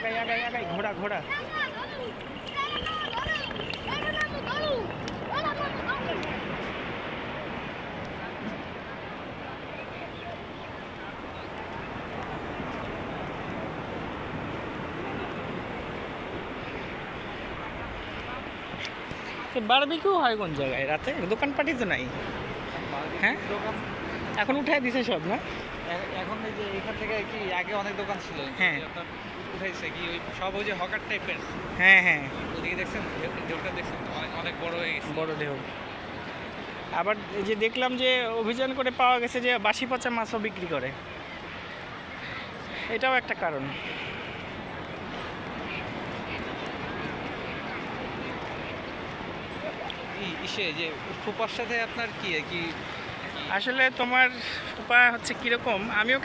আগাই আগাই আগাই, ঘোড়া ঘোড়া। বারবিকিউ হয় কোন জায়গায় রাতে? দোকানপাটি তো নাই। হ্যাঁ, দোকান এখন উঠাই দিছে সব না? এখন এই যে এখান থেকে কি আগে অনেক দোকান ছিল, হ্যাঁ। আপনার উঠাইছে কি ওই সব ওই যে হকার টাইপের। হ্যাঁ হ্যাঁ, ওদিকে দেখছেন ঢেউটা দেখছেন অনেক অনেক বড় হয়ে গেছে। বড় ঢেউ। আবার এই যে দেখলাম যে অভিযান করে পাওয়া গেছে যে বাসি পচা মাছও বিক্রি করে, এটাও একটা কারণ। ইসে যে ফুপার সাথে আপনার কি কি আসলে তোমার উপায় হচ্ছে কীরকম, আমিও